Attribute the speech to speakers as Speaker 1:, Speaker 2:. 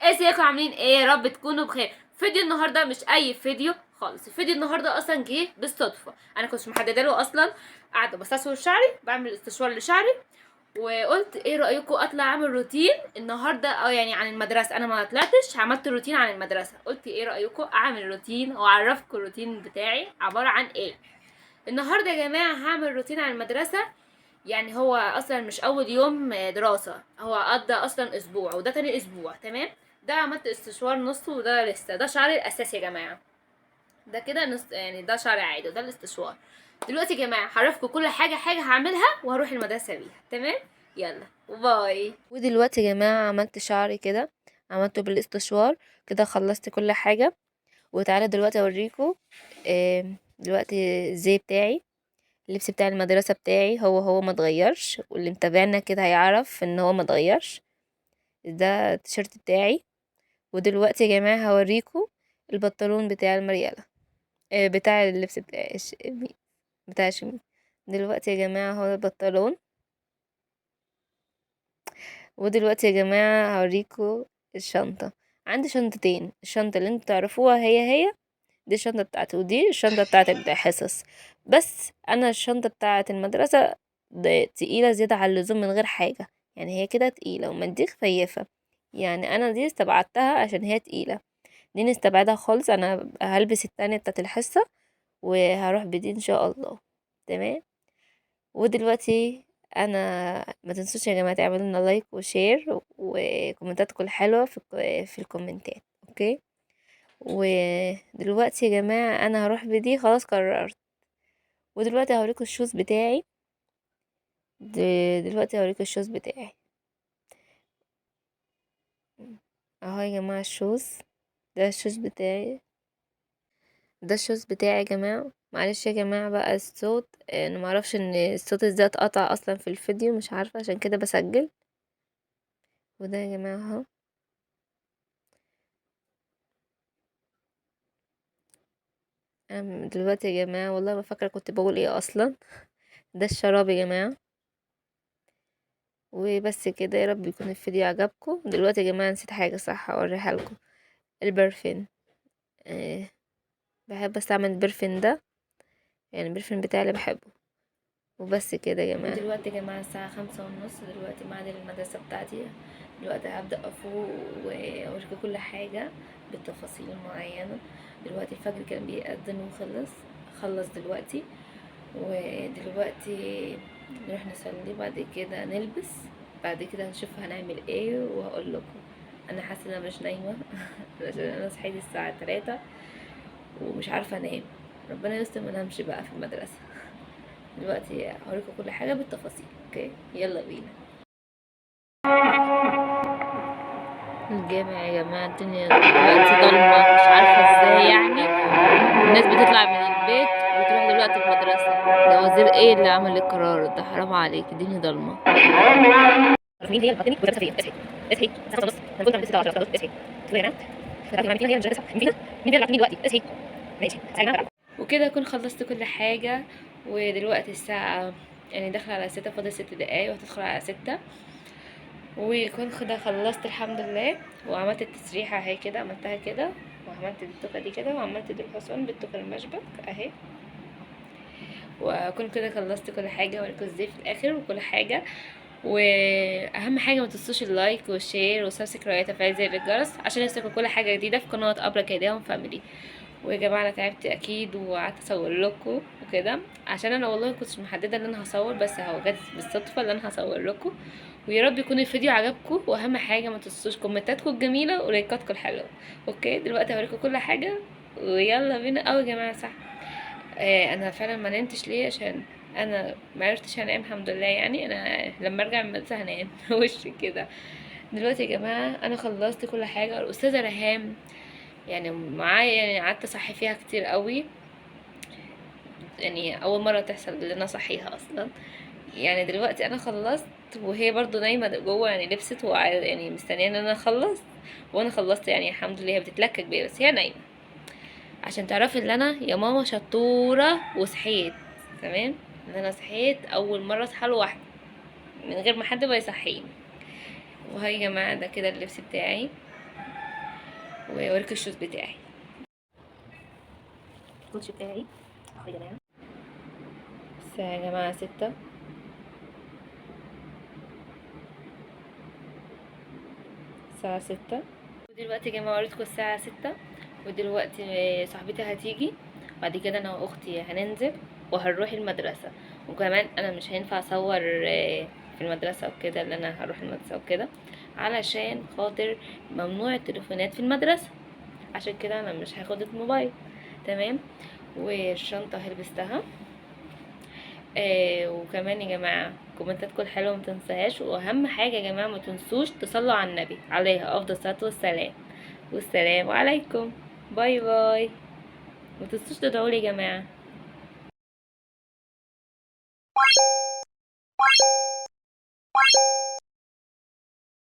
Speaker 1: ازيكم عاملين ايه؟ يا رب تكونوا بخير. فيديو النهارده مش اي فيديو خالص. الفيديو النهارده اصلا جه بالصدفه، انا كنتش محدده له اصلا. قاعده بستشور شعري، بعمل استشوار لشعري، وقلت ايه رايكم اطلع اعمل روتين النهارده او يعني عن المدرسه. انا ما طلعتش عملت روتين عن المدرسه، قلت ايه رايكم اعمل روتين واعرفكم الروتين بتاعي عباره عن ايه. النهارده يا جماعه هعمل روتين عن المدرسه. يعني هو اصلا مش اول يوم دراسة، هو قضى اصلا اسبوع وده تاني اسبوع. تمام، ده عملت استشوار نص وده لسه. ده شعري الاساسي يا جماعة، ده كده نص يعني، ده شعري عادي وده الاستشوار. دلوقتي يا جماعة هعرفكم كل حاجة هعملها وهروح المدرسة بيها. تمام، يلا باي. ودلوقتي يا جماعة عملت شعري كده، عملته بالاستشوار كده، خلصت كل حاجة. وتعالى دلوقتي اوريكم دلوقتي الزي بتاعي، اللبس بتاع المدرسة بتاعي هو ما اتغيرش، واللي متابعنا كده هيعرف ان هو ما اتغيرش. ده التيشيرت بتاعي. ودلوقتي يا جماعة هوريكم البنطلون بتاع المريالة، بتاع اللبس بتاع بتاع شمي. دلوقتي يا جماعة هو البنطلون. ودلوقتي يا جماعة هوريكم الشنطة. عندي شنطتين، الشنطة اللي انتوا تعرفوها هي دي الشنطة بتاعتي، ودي الشنطة بتاعت الحصص. بس انا الشنطة بتاعت المدرسة تقيلة زيادة عن اللزوم من غير حاجة، يعني هي كده تقيلة ومنديل خفيفة. يعني انا دي استبعدتها عشان هي تقيلة، دي نستبعدها خالص. انا هلبس التانية بتاعت الحصة وهروح بدي ان شاء الله. تمام. ودلوقتي انا، ما تنسوش يا جماعة تعملوا لنا لايك وشير وكومنتاتكم الحلوة في الكومنتات. اوكي. ودلوقتي يا جماعة انا هروح بدي، خلاص قررت. ودلوقتي هوريكم الشوز بتاعي. دلوقتي هوريكم الشوز بتاعي اهو يا جماعة. الشوز ده الشوز بتاعي، ده الشوز بتاعي يا جماعة. معلش يا جماعة بقى الصوت، انا معرفش ان الصوت ازاي اتقطع اصلا في الفيديو، مش عارفة، عشان كده بسجل. وده يا جماعة اهو. دلوقتي يا جماعة والله ما فاكرة كنت بقول ايه اصلا. ده الشراب يا جماعة. وبس كده، يا رب يكون الفيديو عجبكم. دلوقتي يا جماعة نسيت حاجة صح اوريها لكم، البرفين. أه، بحب استعمل البرفين ده، يعني البرفين بتاعي اللي بحبه. وبس كده يا جماعة. دلوقتي يا جماعة الساعة 5:30، دلوقتي ميعاد المدرسة بتاعتي. دلوقتي هبدأ أفوق وأوريكم كل حاجة بالتفاصيل معينة. دلوقتي الفجر كان بيأذن خلص دلوقتي. ودلوقتي نروح نصلي، بعد كده نلبس، بعد كده نشوف هنعمل ايه وهقول لكم. انا حاسه ان انا مش نايمه عشان انا صحيت الساعه 3 ومش عارفه انام. ربنا يستر ما انامش بقى في المدرسه. دلوقتي هوريكم كل حاجه بالتفاصيل. اوكي، يلا بينا. الجامع يا جماعه، الدنيا دلوقتي ضلمه، مش عارفه ازاي يعني الناس بتطلع من البيت وتروح دلوقتي المدرسه. ده وزير ايه اللي عمل القرار ده؟ حرام عليك، الدنيا ضلمه. مين هي اللي حطني مدرسه فين؟ اصحي الساعه 5:30، انا كنت عند 6 10 اصحي. تقول يا جماعه مين فينا هي المدرسه؟ مين فينا؟ مين اللي دلوقتي؟ اصحي. ماشي يا جماعه. وكده اكون خلصت كل حاجه. ودلوقتي الساعه يعني داخله على 6، فاضل 6 دقايق وهتدخل على 6. وكون كده خلصت الحمد لله. وعملت التسريحه اهي كده، عملتها كده، وعملت التوكه دي كده، وعملت دي الحصان بالتوكه المشبك اهي. واكون كده خلصت كل حاجه، واريكم ازاي في الاخر وكل حاجه. واهم حاجه ما تنسوش اللايك والشير وسبسكرايب وتفعيل زر الجرس عشان يوصلكوا كل حاجه جديده في قناه ابله كيداهم فاميلي. ويا جماعه انا تعبت اكيد وقعدت اصور لكم وكده، عشان انا والله كنتش محدده ان انا هصور، بس اهو جت بالصدفه ان انا هصور لكم. ويا رب يكون الفيديو عجبكم، واهم حاجه ما تنسوش كومنتاتكم الجميله ولايكاتكم الحلوه. اوكي، دلوقتي هوريكم كل حاجه ويلا بينا. يا جماعه صح، انا فعلا ما نمتش ليه؟ عشان انا ما عرفتش انام الحمد لله. يعني انا لما ارجع من المدرسه هنام وش كده. دلوقتي يا جماعه انا خلصت كل حاجه. الاستاذه ريهام يعني معايا، يعني قعدت اصحي فيها كتير قوي، يعني اول مره تحصل ان انا اصحيها اصلا. يعني دلوقتي انا خلصت وهي برضو نايمه جوه، يعني لبست يعني مستنيه ان انا اخلص. وانا خلصت يعني الحمد لله. هي بتتلكك بيا بس هي نايمه، عشان تعرفي ان انا يا ماما شطوره وصحيت. تمام، ان انا صحيت اول مره اصحى لوحدي من غير ما حد بقى يصحيني. وهاي يا جماعه ده كده اللبس بتاعي. واوريك الشوز بتاعي. الكوتش بتاعي اهو يا جماعه. الساعه يا جماعه 6، الساعه 6. ودلوقتي يا جماعه وريتكم الساعه 6، ودلوقتي صاحبتي هتيجي، بعد كده انا واختي هننزل وهنروح المدرسه. وكمان انا مش هينفع اصور في المدرسه وكده، اللي انا هروح المدرسه وكده، علشان خاطر ممنوع التليفونات في المدرسه. عشان كده انا مش هاخد الموبايل. تمام. والشنطه هلبستها. وكمان يا جماعه كومنتاتكم الحلوه متنساهاش، واهم حاجه يا جماعه ما تنسوش تصلوا على النبي عليه افضل الصلاه والسلام. والسلام عليكم. باي باي. ما تنسوش تدعوا لي يا جماعه.